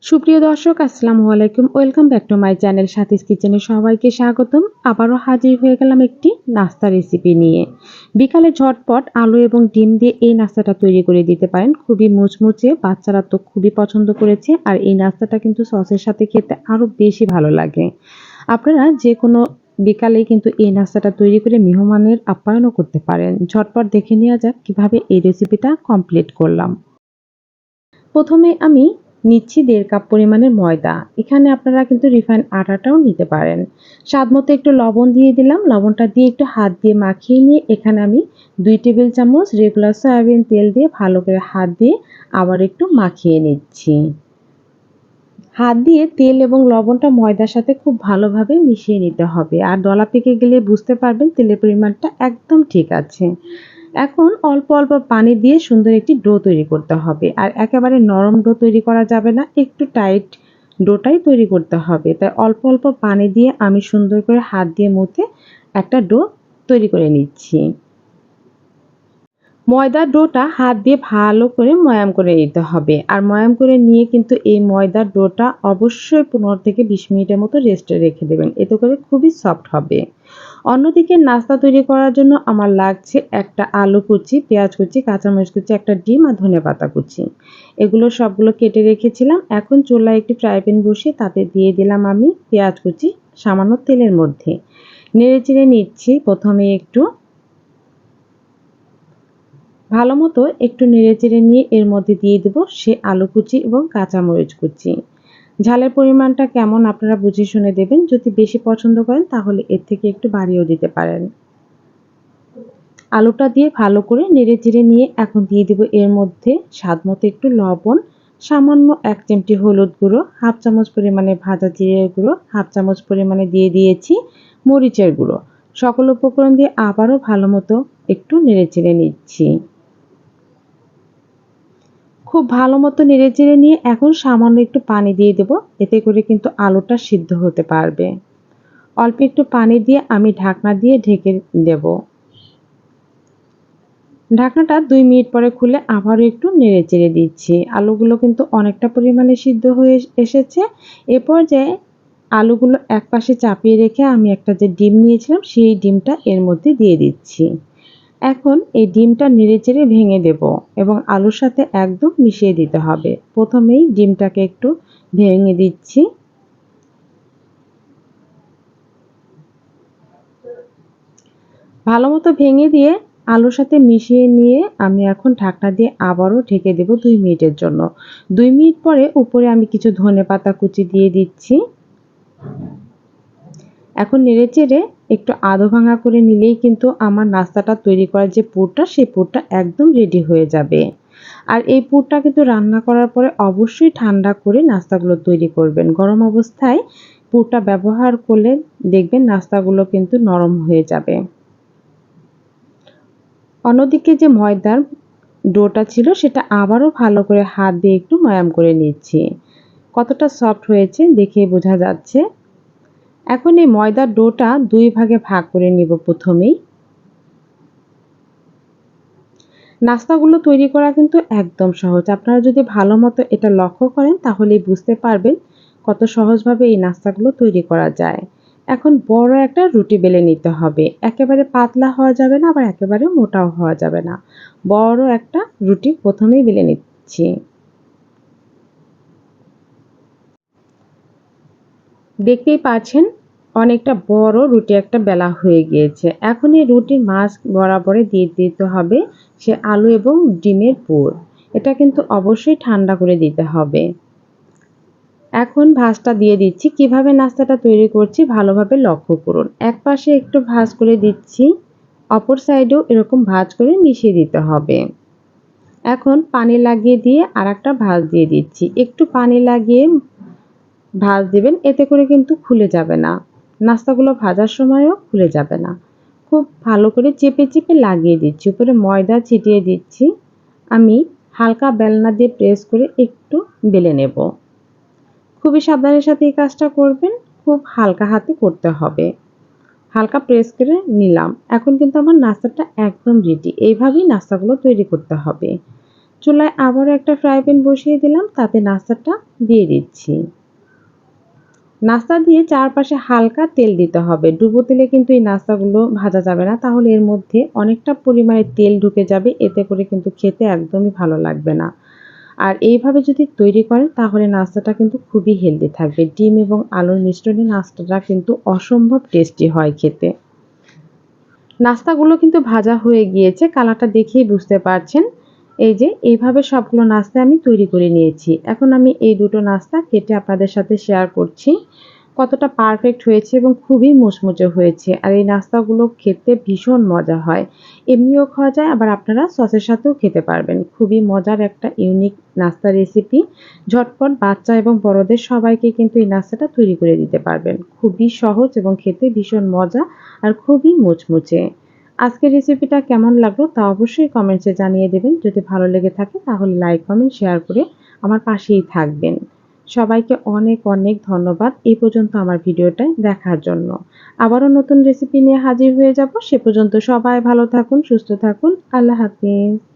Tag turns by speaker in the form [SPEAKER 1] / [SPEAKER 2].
[SPEAKER 1] সুপ্রিয় দর্শক, আসসালামু আলাইকুম। Welcome back to my channel Sathi's কিচেনে সবাইকে স্বাগতম। আবারও হাজির হয়ে গেলাম একটি নাস্তা রেসিপি নিয়ে। বিকালে ঝটপট আলু এবং ডিম দিয়ে এই নাস্তাটা তৈরি করে দিতে পারেন। খুবই মুচমুচে, বাচ্চারা তো খুবই পছন্দ করেছে। আর এই নাস্তাটা কিন্তু সসের সাথে খেতে আরও বেশি ভালো লাগে। আপনারা যে কোনো বিকালেই কিন্তু এই নাস্তাটা তৈরি করে মেহমানের আপ্যায়নও করতে পারেন। ঝটপট দেখে নেওয়া যাক কিভাবে এই রেসিপিটা কমপ্লিট করলাম। প্রথমে আমি নিচ্ছি ১.৫ কাপ পরিমাণের ময়দা। এখানে আপনারা কিন্তু রিফাইন্ড আটাটাও নিতে পারেন। স্বাদমতো একটু লবণ দিয়ে দিলাম। লবণটা দিয়ে একটু হাত দিয়ে মাখিয়ে নিয়ে এখানে আমি ২ টেবিল চামচ রেগুলার সয়াবিন তেল দিয়ে ভালো করে হাত দিয়ে আবার একটু মাখিয়ে নিচ্ছি। হাত দিয়ে তেল এবং লবণটা ময়দার সাথে খুব ভালোভাবে মিশিয়ে নিতে হবে। আর দলা পেকে গেলে বুঝতে পারবেন তেলের পরিমাণটা একদম ঠিক আছে। এখন অল্প অল্প পানি দিয়ে সুন্দর একটি ডো তৈরি করতে হবে। আর একেবারে নরম ডো তৈরি করা যাবে না, একটু টাইট ডোটাই তৈরি করতে হবে। তাই অল্প অল্প পানি দিয়ে আমি সুন্দর করে হাত দিয়ে মুথে একটা ডো তৈরি করে নিচ্ছি। ময়দার ডোটা হাত দিয়ে ভালো করে ময়াম করে নিতে হবে। আর ময়াম করে নিয়ে কিন্তু এই ময়দার ডোটা অবশ্যই ১৫ থেকে ২০ মিনিটের মতো রেস্টে রেখে দেবেন। এতে করে খুবই সফট হবে। অন্যদিকে নাস্তা তৈরি করার জন্য আমার লাগছে একটা আলু কুচি, পেঁয়াজ কুচি, কাঁচামরিচ কুচি, একটা ডিম আর ধনেপাতা কুচি। এগুলো সবগুলো কেটে রেখেছিলাম। এখন চুলায় একটি ফ্রাই প্যান বসিয়ে তাতে দিয়ে দিলাম আমি পেঁয়াজ কুচি সামান্য তেলের মধ্যে। নেড়েচেড়ে নিচ্ছি। প্রথমে একটু ভালোমতো একটু নেড়েচেড়ে নিয়ে এর মধ্যে দিয়ে দেবো সে আলু কুচি এবং কাঁচামরিচ কুচি। ঝালের পরিমাণটা কেমন আপনারা বুঝে শুনে দেবেন। যদি বেশি পছন্দ করেন তাহলে এর থেকে একটু বাড়িয়েও দিতে পারেন। আলুটা দিয়ে ভালো করে নেড়েচেড়ে নিয়ে এখন দিয়ে দেবো এর মধ্যে স্বাদমতো একটু লবণ, সামান্য ১ চিমটি হলুদ গুঁড়ো, হাফ চামচ পরিমাণে ভাজা জিরের গুঁড়ো, হাফ চামচ পরিমাণে দিয়ে দিয়েছি মরিচের গুঁড়ো। সকল উপকরণ দিয়ে আবারও ভালোমতো একটু নেড়েচেড়ে নিচ্ছি। খুব ভালোমতো নেড়েচেড়ে নিয়ে এখন সামান্য একটু পানি দিয়ে দেব। এতে করে কিন্তু আলুটা সিদ্ধ হতে পারবে। অল্প একটু পানি দিয়ে আমি ঢাকনা দিয়ে ঢেকে দেব। ঢাকনাটা ২ মিনিট পরে খুলে আবারও একটু নেড়েচেড়ে দিচ্ছি। আলুগুলো কিন্তু অনেকটা পরিমাণে সিদ্ধ হয়ে এসেছে। এ পর্যায়ে আলুগুলো একপাশে চাপিয়ে রেখে আমি একটা যে ডিম নিয়েছিলাম সেই ডিমটা এর মধ্যে দিয়ে দিচ্ছি। এখন এই ডিমটা নেড়েচেড়ে ভেঙে দেব এবং আলুর সাথে একদম মিশিয়ে দিতে হবে। প্রথমেই ডিমটাকে একটু ভেঙে দিচ্ছি। ভালোমতো ভেঙে দিয়ে আলুর সাথে মিশিয়ে নিয়ে আমি এখন ঢাকনা দিয়ে আবারও ঢেকে দেব ২ মিনিটের জন্য। ২ মিনিট পরে উপরে আমি কিছু ধনেপাতা কুচি দিয়ে দিচ্ছি। এখন নেড়েচেড়ে একটু আধো ভাঙা করে নিলেই কিন্তু আমার নাস্তাটা তৈরি করার যে পুরটা সেই পুরটা একদম রেডি হয়ে যাবে। আর এই পুরটা কিন্তু রান্না করার পরে অবশ্যই ঠান্ডা করে নাস্তাগুলো তৈরি করবেন। গরম অবস্থায় পুরটা ব্যবহার করলে দেখবেন নাস্তাগুলো কিন্তু নরম হয়ে যাবে। অন্যদিকে যে ময়দার ডোটা ছিল সেটা আবারও ভালো করে হাত দিয়ে একটু ময়াম করে নিচ্ছি। কতটা সফট হয়েছে দেখেই বোঝা যাচ্ছে। এখন এই ময়দার ডোটা ২ ভাগে ভাগ করে নিব প্রথমেই। নাস্তাগুলো তৈরি করা কিন্তু একদম সহজ। আপনারা যদি ভালোমতো এটা লক্ষ্য করেন তাহলেই বুঝতে পারবেন কত সহজভাবে এই নাস্তাগুলো তৈরি করা যায়। এখন বড় একটা রুটি বেলে নিতে হবে। একেবারে পাতলা হওয়া যাবে না, আবার একেবারে মোটাও হওয়া যাবে না। বড় একটা রুটি প্রথমেই বেলে নিচ্ছি। দেখতেই পাচ্ছেন অনেকটা বড় রুটি একটা বেলা হয়ে গিয়েছে। এখন এই রুটির মাঝ বরাবরে দিয়ে দিতে হবে সে আলু এবং ডিমের পুর। এটা কিন্তু অবশ্যই ঠান্ডা করে দিতে হবে। এখন ভাঁজটা দিয়ে দিচ্ছি। কিভাবে নাস্তাটা তৈরি করছি ভালোভাবে লক্ষ্য করুন। এক পাশে একটু ভাঁজ করে দিচ্ছি, অপর সাইডেও এরকম ভাঁজ করে মিশিয়ে দিতে হবে। এখন পানি লাগিয়ে দিয়ে আরেকটা ভাঁজ দিয়ে দিচ্ছি। একটু পানি লাগিয়ে ভাঁজ দিবেন, এতে করে কিন্তু খুলে যাবে না। নাস্তাগুলো ভাজার সময়ও খুলে যাবে না। খুব ভালো করে চেপে চেপে লাগিয়ে দিচ্ছি। উপরে ময়দা ছিটিয়ে দিচ্ছি। আমি হালকা বেলনা দিয়ে প্রেস করে একটু বেলে নেব। খুবই সাবধানের সাথে এই কাজটা করবেন। খুব হালকা হাতে করতে হবে। হালকা প্রেস করে নিলাম। এখন কিন্তু আমার নাস্তাটা একদম রেডি। এইভাবেই নাস্তাগুলো তৈরি করতে হবে। চুলায় আবারও একটা ফ্রাই প্যান বসিয়ে দিলাম, তাতে নাস্তাটা দিয়ে দিচ্ছি। নাস্তা দিয়ে চারপাশে হালকা তেল দিতে হবে। ডুবো তেলে কিন্তু এই নাস্তাগুলো ভাজা যাবে না, তাহলে এর মধ্যে অনেকটা পরিমাণে তেল ঢুকে যাবে, এতে করে কিন্তু খেতে একদমই ভালো লাগবে না। আর এইভাবে যদি তৈরি করেন তাহলে নাস্তাটা কিন্তু খুবই হেলদি থাকবে। ডিম এবং আলুর মিশ্রণে নাস্তাটা কিন্তু অসম্ভব টেস্টি হয় খেতে। নাস্তাগুলো কিন্তু ভাজা হয়ে গিয়েছে, কালারটা দেখেই বুঝতে পারছেন। এই যে এইভাবে সবগুলো নাস্তা আমি তৈরি করে নিয়েছি। এখন আমি এই দুটো নাস্তা কেটে আপনাদের সাথে শেয়ার করছি। কতটা পারফেক্ট হয়েছে এবং খুবই মুচমুচে হয়েছে। আর এই নাস্তাগুলো খেতে ভীষণ মজা হয়। এমনিও খাওয়া যায়, আবার আপনারা সসের সাথেও খেতে পারবেন। খুবই মজার একটা ইউনিক নাস্তা রেসিপি। ঝটপট বাচ্চা এবং বড়দের সবাইকে কিন্তু এই নাস্তাটা তৈরি করে দিতে পারবেন। খুবই সহজ এবং খেতে ভীষণ মজা আর খুবই মুচমুচে। আজকের রেসিপিটা কেমন লাগলো তা অবশ্যই কমেন্টসে জানিয়ে দেবেন। যদি ভালো লেগে থাকে তাহলে লাইক, কমেন্ট, শেয়ার করে আমার পাশেই থাকবেন। সবাইকে অনেক অনেক ধন্যবাদ এই পর্যন্ত আমার ভিডিওটা দেখার জন্য। আবারও নতুন রেসিপি নিয়ে হাজির হয়ে যাব। সে পর্যন্ত সবাই ভালো থাকুন, সুস্থ থাকুন। আল্লাহ হাফিজ।